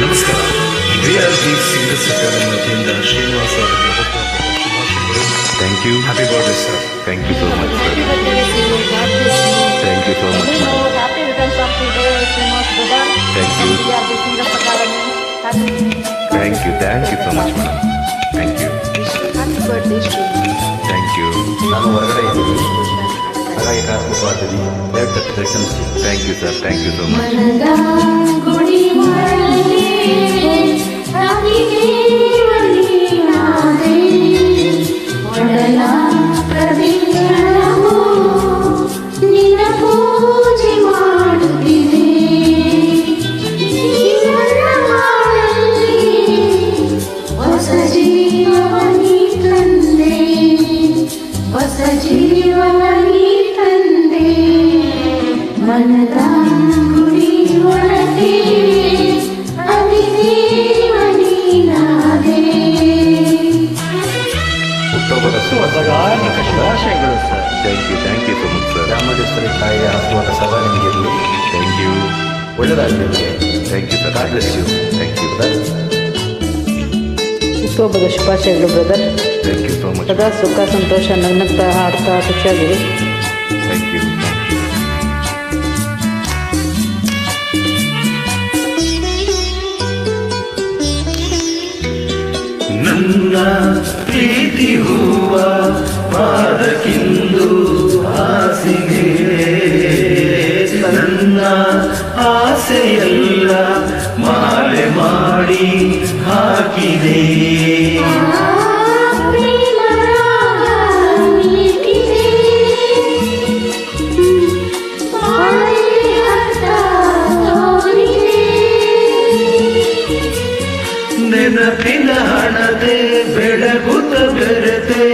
ನಮಸ್ಕಾರ. VRG singers academy ವತಿಯಿಂದ ಶ್ರೀನಿವಾಸ್ ಅವರಿಗೆ ಶುಭಾಶಯಗಳು. Thank you. Happy birthday sir. Thank you so much sir. Thank you so much madam. Thank you. Thank you so much madam. Thank you. Thank you. ನಾನು ಹೊರಗಡೆ ಇದ್ದೀನಿ, ಹಾಗಾಗಿ ಕಾರ್ಯಕ್ರಮ ಮಾಡ್ತೀನಿ. ದಯವಿಟ್ಟು ಕ್ಷಮಿಸಿ. Thank you sir. Thank you so much. ಮನದ ಗುಡಿ ಒಳಗೆ ಅಧಿದೇವನಿನಾದೆ. ಹುಟ್ಟುಹಬ್ಬದ ಶುಭಾಶಯಗಳು sir. Thank you. Thank you so much sir. Chamundeshwari ತಾಯಿಯ ಹಬ್ಬದ ಸಭಾ ನಿಮಗಿರಲಿ. Thank you. ಒಳ್ಳೆಯದಾಗಲಿ ನಿಮಗೆ. Thank you sir. God bless you. Thank you. ಹುಟ್ಟುಹಬ್ಬದ ಶುಭಾಶಯಗಳು brother. Thank you so much. ಸದಾ ಸುಖ ಸಂತೋಷ ನಗ್ನಗ್ತಾ ಹಾಡ್ತಾ ಖುಷಿಯಾಗಿರಿ. Thank you. ನನ್ನ ಪ್ರೀತಿ ಹೂವ ಪಾದಕ್ಕಿಂದು ಹಾಸಿಗೆ, ನನ್ನ ಆಸೆಯೆಲ್ಲ ಮಾಲೆ ಮಾಡಿ ಹಾಕಿದೆ. ನೆನಪಿನ ಹಣತೆ ಬೆಳಗುತ್ತ ಬೆರೆತೆ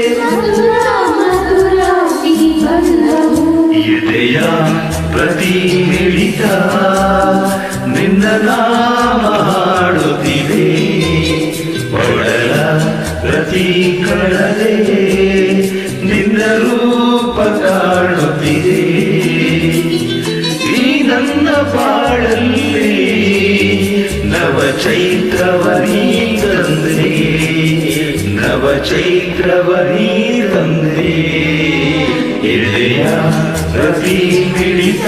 ಎದೆಯ ಪ್ರತಿ ಮಿಡಿತ ನಿನ್ನ ನಾಮ ಹಾಡುತ್ತಿದೆ. ಒಡಲ ಪ್ರತಿ ಕಳದೆ ನಿನ್ನ ರೂಪ ಕಾಣುತ್ತಿದೆ. ಈ ನನ್ನ ಬಾಳಲ್ಲಿ ನವ ಚೈತ್ರವನಿ ತಂದೆ, ನವ ಚೈತ್ರವನಿ ತಂದೆ. ಎದೆಯ ಪ್ರತಿ ಮಿಡಿತ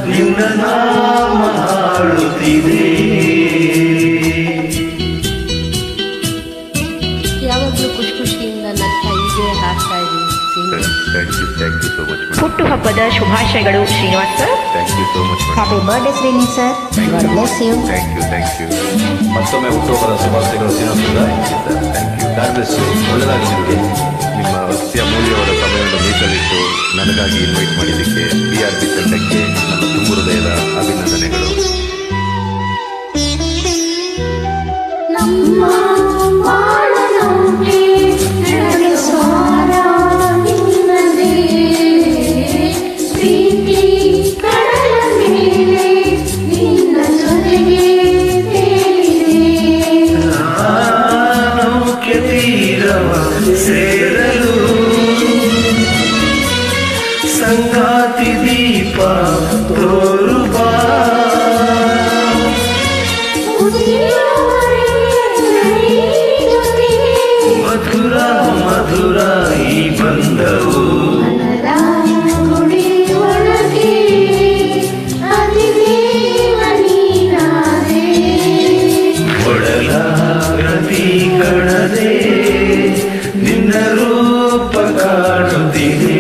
ನಿನ್ನ ನಾಮ ಹಾಡುತ್ತಿದೆ. ಯಾವಾಗಲೂ ಖುಷಿ ಖುಷಿಯಿಂದ ನಗ್ತಾ ಹೀಗೆ ಹಾಡ್ತಾ ಇದ್ದೀನಿ. Thank you. Thank you so much madam. ಹುಟ್ಟುಹಬ್ಬದ ಶುಭಾಶಯಗಳು Srinivas sir. Thank you so much madam. Happy birthday Srini sir. God bless you. Thank you. Thank you. ಮತ್ತೊಮ್ಮೆ ಹುಟ್ಟುಹಬ್ಬದ ಶುಭಾಶಯಗಳು Srinivasa. Thank you. God bless you. ಒಳ್ಳೆಯದಾಗಲಿ ನಿಮಗೆ. ನಿಮ್ಮ ಅತ್ಯಮೂಲ್ಯವಾದ ಸಮಯವನ್ನು ಮೀಸಲಿಟ್ಟು ನನಗಾಗಿ ಇನ್ವೈಟ್ ಮಾಡಿದ್ದಕ್ಕೆ VRG ತಂಡಕ್ಕೆ ನನ್ನ ತುಂಬು ಹೃದಯದ ಅಭಿನಂದನೆಗಳು. ನಮ್ಮ ಬಾಳನಂತೆ ನಡೆಸೋಣ ನಿನ್ನದೇ. ಪ್ರೀತಿ ಕಡಲ ಮೇಲೆ ನಿನ್ನ ಜೊತೆಗೆ ತೇಲಿದೆ. ನೌಕೆ ತೀರವ ಸೇರಲು ಸಂಗಾತಿ ದೀಪ ತೋರು ಬಾ. ಮಧುರ ಮಧುರ ಈ ಬಂಧವು ಮನದ ಗುಡಿ ಒಳಗೆ ಅಧಿದೇವನಿನಾದೆ. ಒಡಲ ಪ್ರತಿ ಕಣದೆ ನಿನ್ನ ರೂಪ ಕಾಣುತ್ತಿದೆ.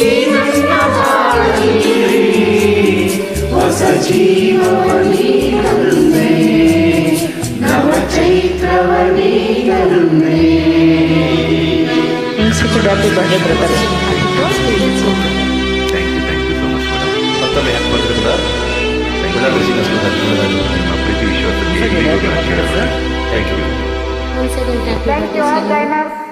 ಈ ನನ್ನ ಬಾಳಲ್ಲಿ ಹೊಸ ಜೀವವನಿ ತಂದೆ, ನವ ಚೈತ್ರವನಿ ತಂದೆ. Happy birthday brother. Thank you. Thank you so much madam. ಮತ್ತೊಮ್ಮೆ ಹ್ಯಾಪಿ ಬರ್ಡೇ ಬ್ರದರ್. ಒಳ್ಳೆಯದಾಗಲಿ ಶ್ರೀನಿವಾಸ. ನಿಮ್ಮ ಪ್ರೀತಿ ವಿಶ್ವಾಸಕ್ಕೆ ಎಂದಿಗೂ ನಾನು ಚಿರಋಣಿ. Thank you. Once again, happy birthday, Srini.